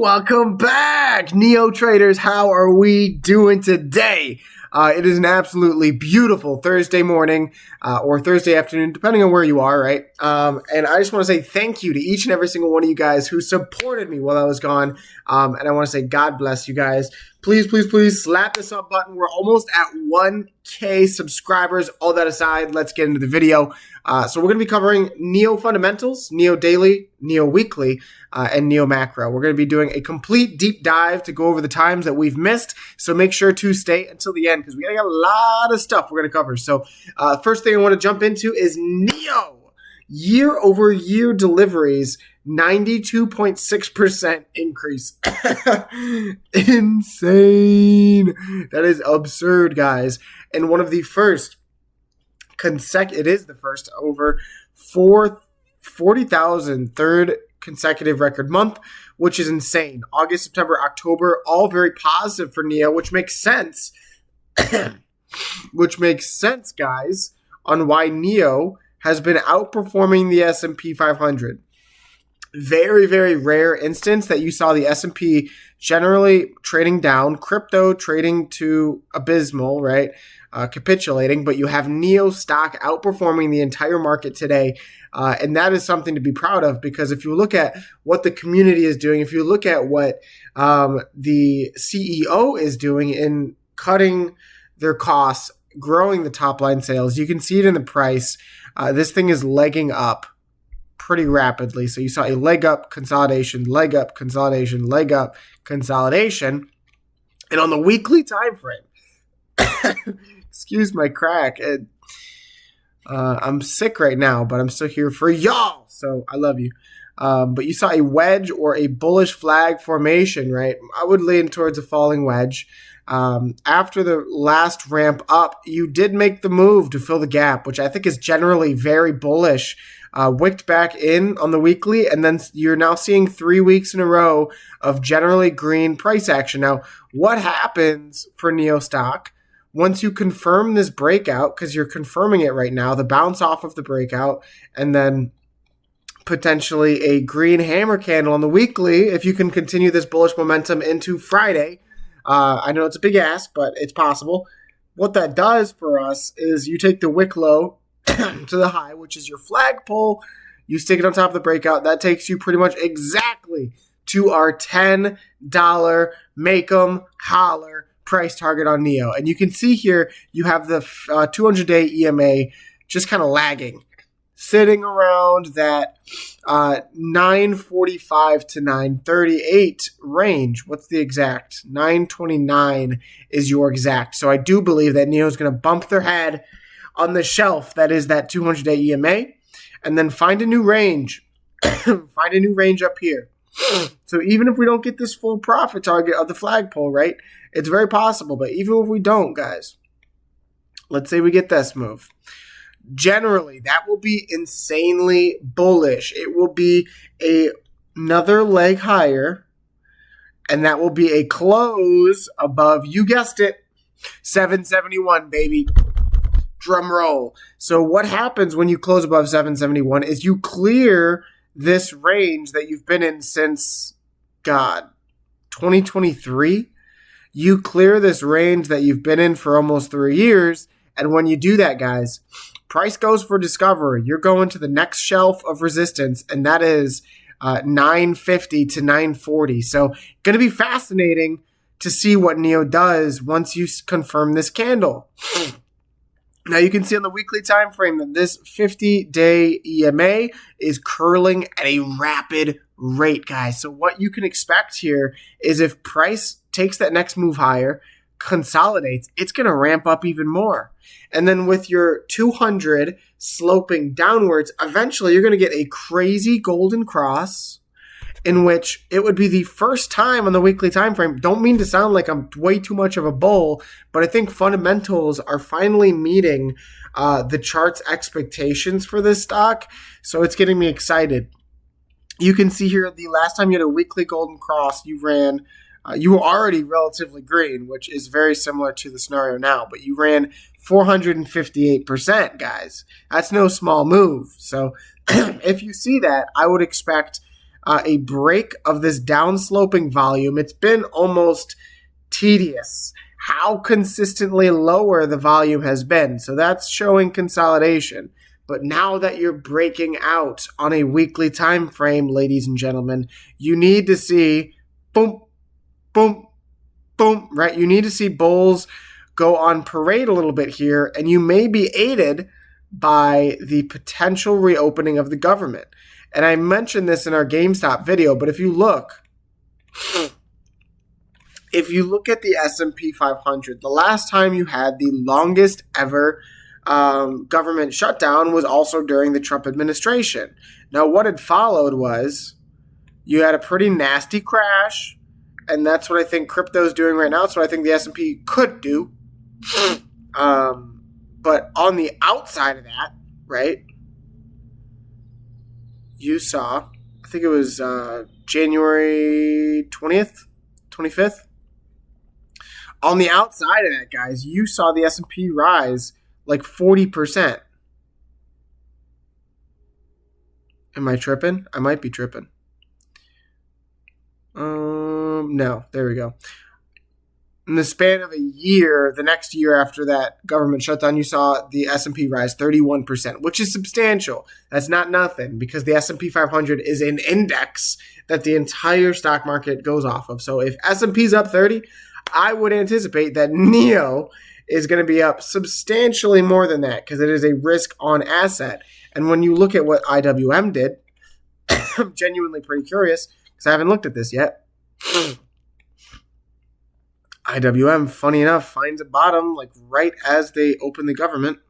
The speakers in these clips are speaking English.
Welcome back, Neo traders. How are we doing today? It is an absolutely beautiful Thursday morning or Thursday afternoon, depending on where you are, right? And I just want to say thank you to each and every single one of you guys who supported me while I was gone. And I want to say God bless you guys. Please, please, please slap the sub button. We're almost at 1K subscribers. All that aside, let's get into the video. So we're going to be covering Neo Fundamentals, Neo Daily, Neo Weekly, and Neo Macro. We're going to be doing a complete deep dive to go over the times that we've missed. So make sure to stay until the end because we got a lot of stuff we're going to cover. So first thing I want to jump into is Neo. Year over year deliveries, 92.6% increase. Insane. That is absurd, guys. And one of the first it is the first over 40,000 third consecutive record month, which is insane. August, September, October, all very positive for Neo, which makes sense. Which makes sense, guys, on why Neo has been outperforming the S&P 500. Very, very rare instance that you saw the S&P generally trading down, crypto trading to abysmal, right? Capitulating, but you have Neo stock outperforming the entire market today. And that is something to be proud of because if you look at what the community is doing, if you look at what the CEO is doing in cutting their costs, growing the top line sales, you can see it in the price. This thing is legging up pretty rapidly. So you saw a leg up consolidation, leg up consolidation, leg up consolidation. And on the weekly time frame, excuse my crack. I'm sick right now, but I'm still here for y'all. So I love you. But you saw a wedge or a bullish flag formation, right? I would lean towards a falling wedge. After the last ramp up, you did make the move to fill the gap, which I think is generally very bullish. Wicked back in on the weekly, and then you're now seeing 3 weeks in a row of generally green price action. Now, what happens for Neo stock once you confirm this breakout, because you're confirming it right now, the bounce off of the breakout, and then potentially a green hammer candle on the weekly, if you can continue this bullish momentum into Friday. I know it's a big ask, but it's possible. What that does for us is you take the wick low to the high, which is your flagpole. You stick it on top of the breakout. That takes you pretty much exactly to our $10 make 'em holler price target on Neo. And you can see here you have the 200-day EMA just kind of lagging, sitting around that 945 to 938 range. What's the exact? 929 is your exact. So I do believe that Neo is going to bump their head on the shelf that is that 200-day EMA and then find a new range. Find a new range up here. So even if we don't get this full profit target of the flagpole, right? It's very possible. But even if we don't, guys, let's say we get this move. Generally, that will be insanely bullish. It will be another leg higher, and that will be a close above, you guessed it, 771, baby. Drum roll. So what happens when you close above 771 is you clear this range that you've been in since, 2023. You clear this range that you've been in for almost 3 years, and when you do that, guys, price goes for discovery. You're going to the next shelf of resistance, and that is 950 to 940. So going to be fascinating to see what Neo does once you confirm this candle. Now you can see on the weekly time frame that this 50-day EMA is curling at a rapid rate, guys. So what you can expect here is if price takes that next move higher, consolidates, it's going to ramp up even more. And then with your 200 sloping downwards, eventually you're going to get a crazy golden cross in which it would be the first time on the weekly time frame. Don't mean to sound like I'm way too much of a bull, but I think fundamentals are finally meeting the chart's expectations for this stock. So it's getting me excited. You can see here the last time you had a weekly golden cross, you ran you were already relatively green, which is very similar to the scenario now, but you ran 458%, guys. That's no small move. So if you see that, I would expect a break of this downsloping volume. It's been almost tedious how consistently lower the volume has been. So that's showing consolidation. But now that you're breaking out on a weekly time frame, ladies and gentlemen, you need to see boom, boom, boom, right? You need to see bulls go on parade a little bit here, and you may be aided by the potential reopening of the government. And I mentioned this in our GameStop video, but if you look at the S&P 500, the last time you had the longest ever government shutdown was also during the Trump administration. Now, what had followed was you had a pretty nasty crash, and that's what I think crypto's doing right now. It's what I think the S&P could do. But on the outside of that, right, you saw, I think it was January 20th, 25th. On the outside of that, guys, you saw the S&P rise like 40%. Am I tripping? I might be tripping. No, there we go. In the span of a year, the next year after that government shutdown, you saw the S&P rise 31%, which is substantial. That's not nothing because the S&P 500 is an index that the entire stock market goes off of. So if S&P's up 30, I would anticipate that NEO is going to be up substantially more than that because it is a risk-on asset. And when you look at what IWM did, I'm genuinely pretty curious because I haven't looked at this yet. IWM, funny enough, finds a bottom like right as they open the government.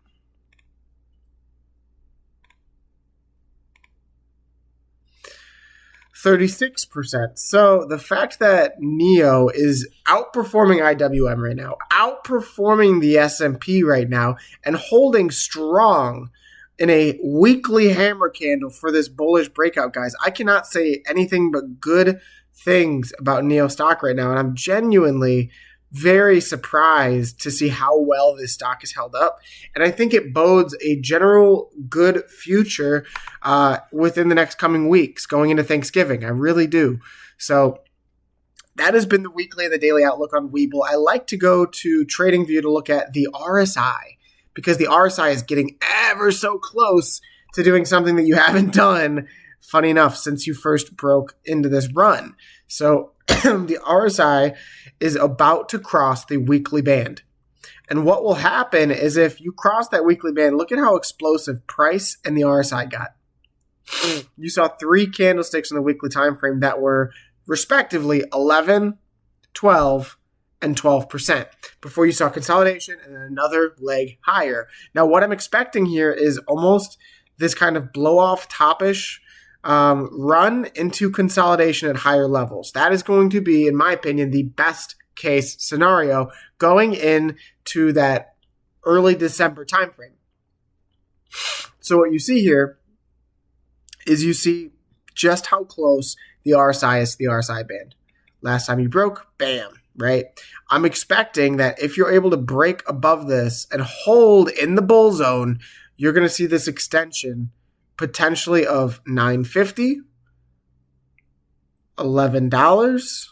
%36%. So the fact that NEO is outperforming IWM right now, outperforming the S&P right now, and holding strong in a weekly hammer candle for this bullish breakout, guys. I cannot say anything but good things about NEO stock right now, and I'm genuinely very surprised to see how well this stock is held up. And I think it bodes a general good future within the next coming weeks going into Thanksgiving. I really do. So that has been the weekly and the daily outlook on Webull. I like to go to TradingView to look at the RSI because the RSI is getting ever so close to doing something that you haven't done, funny enough, since you first broke into this run. So the RSI is about to cross the weekly band. And what will happen is if you cross that weekly band, look at how explosive price and the RSI got. You saw 3 candlesticks in the weekly time frame that were respectively 11, 12, and 12% before you saw consolidation and then another leg higher. Now, what I'm expecting here is almost this kind of blow-off topish run into consolidation at higher levels. That is going to be, in my opinion, the best case scenario going into that early December timeframe. So what you see here is you see just how close the RSI is to the RSI band. Last time you broke, bam, right? I'm expecting that if you're able to break above this and hold in the bull zone, you're going to see this extension potentially of $9.50, $11,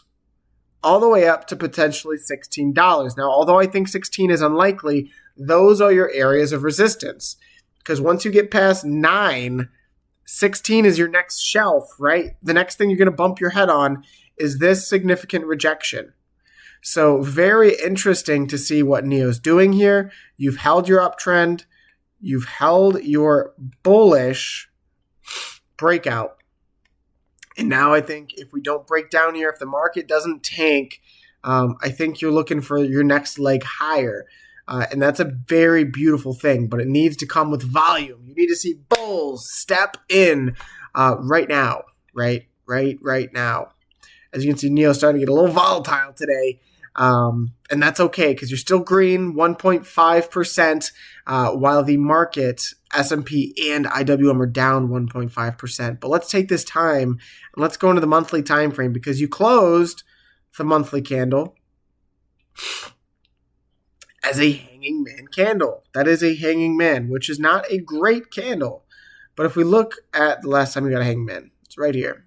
all the way up to potentially $16. Now, although I think 16 is unlikely, those are your areas of resistance. Because once you get past 9, 16 is your next shelf, right? The next thing you're going to bump your head on is this significant rejection. So very interesting to see what NEO's doing here. You've held your uptrend. You've held your bullish breakout. And now I think if we don't break down here, if the market doesn't tank, I think you're looking for your next leg higher. And that's a very beautiful thing, but it needs to come with volume. You need to see bulls step in right now, right now. As you can see, NEO's starting to get a little volatile today. And that's okay because you're still green 1.5%, while the market, S&P and IWM are down 1.5%. But let's take this time and let's go into the monthly time frame because you closed the monthly candle as a hanging man candle. That is a hanging man, which is not a great candle. But if we look at the last time we got a hanging man, it's right here.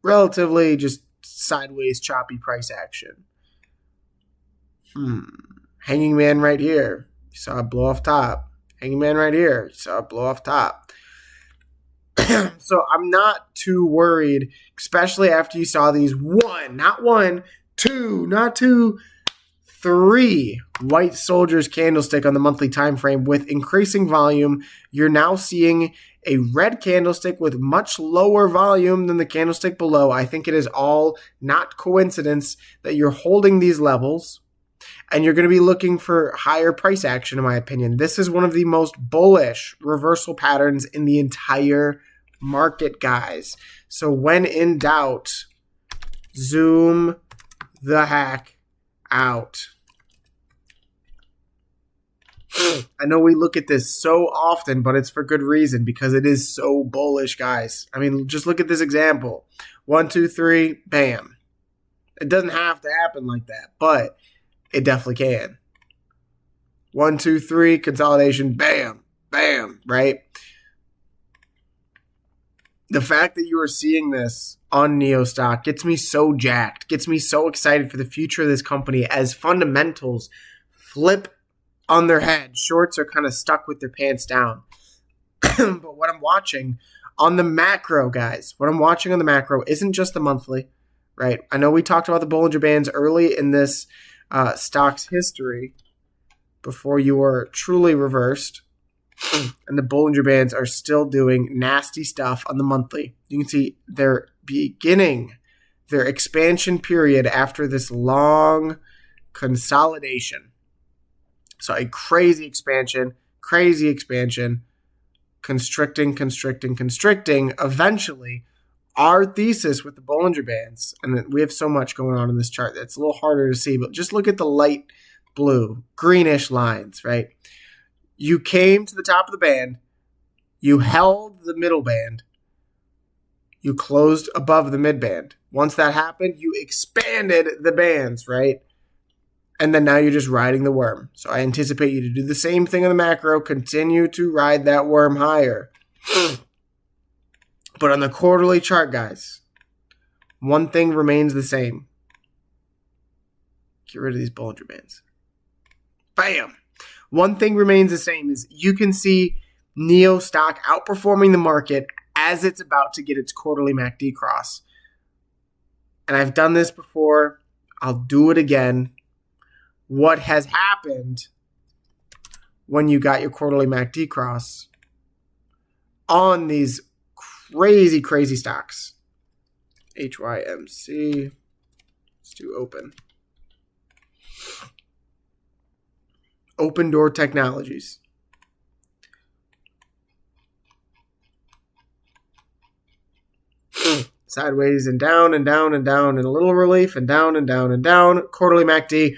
relatively just sideways choppy price action. Hanging man right here. You saw it blow off top. Hanging man right here. You saw it blow off top. So I'm not too worried, especially after you saw these three white soldiers candlestick on the monthly time frame with increasing volume. You're now seeing a red candlestick with much lower volume than the candlestick below. I think it is all not coincidence that you're holding these levels and you're going to be looking for higher price action, in my opinion. This is one of the most bullish reversal patterns in the entire market, guys. So when in doubt, zoom the heck out. I know we look at this so often, but it's for good reason because it is so bullish, guys. I mean, just look at this example. 1, 2, 3, bam. It doesn't have to happen like that, but it definitely can. 1, 2, 3, consolidation, bam, bam, right? The fact that you are seeing this on Neo stock gets me so jacked, gets me so excited for the future of this company as fundamentals flip on their head. Shorts are kind of stuck with their pants down. But what I'm watching on the macro, guys, what I'm watching on the macro isn't just the monthly, right? I know we talked about the Bollinger Bands early in this stock's history before you were truly reversed. And the Bollinger Bands are still doing nasty stuff on the monthly. You can see they're beginning their expansion period after this long consolidation. So a crazy expansion, constricting. Eventually, our thesis with the Bollinger Bands, and we have so much going on in this chart that's a little harder to see, but just look at the light blue, greenish lines, right? You came to the top of the band, you held the middle band, you closed above the mid band. Once that happened, you expanded the bands, right? And then now you're just riding the worm. So I anticipate you to do the same thing on the macro, continue to ride that worm higher. But on the quarterly chart, guys, one thing remains the same. Get rid of these Bollinger Bands. Bam! One thing remains the same is you can see Neo stock outperforming the market as it's about to get its quarterly MACD cross. And I've done this before. I'll do it again. What has happened when you got your quarterly MACD cross on these crazy stocks? HYMC. Let's do open. Open Door Technologies. Sideways and down and down and down and a little relief and down and down and down. Quarterly MACD.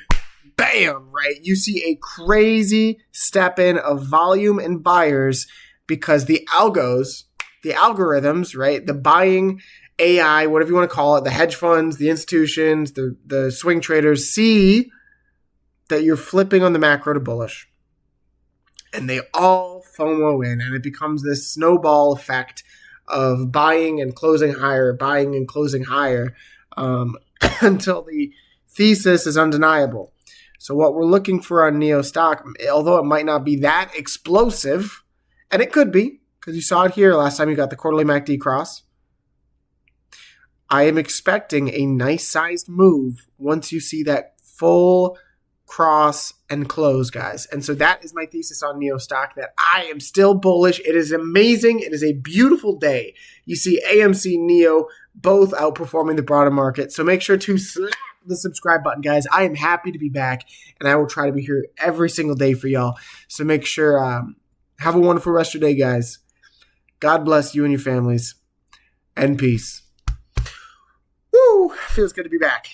Bam, right? You see a crazy step in of volume and buyers because the algorithms, right? The buying AI, whatever you want to call it, the hedge funds, the institutions, the swing traders see that you're flipping on the macro to bullish. And they all FOMO in, and it becomes this snowball effect of buying and closing higher, until the thesis is undeniable. So what we're looking for on Neo stock, although it might not be that explosive, and it could be, because you saw it here last time you got the quarterly MACD cross, I am expecting a nice sized move once you see that full cross and close, guys. And so that is my thesis on Neo stock, that I am still bullish. It is amazing. It is a beautiful day. You see AMC, Neo, both outperforming the broader market. So make sure to slap the subscribe button, guys. I am happy to be back, and I will try to be here every single day for y'all. So make sure, have a wonderful rest of your day, guys. God bless you and your families, and peace. Woo! Feels good to be back.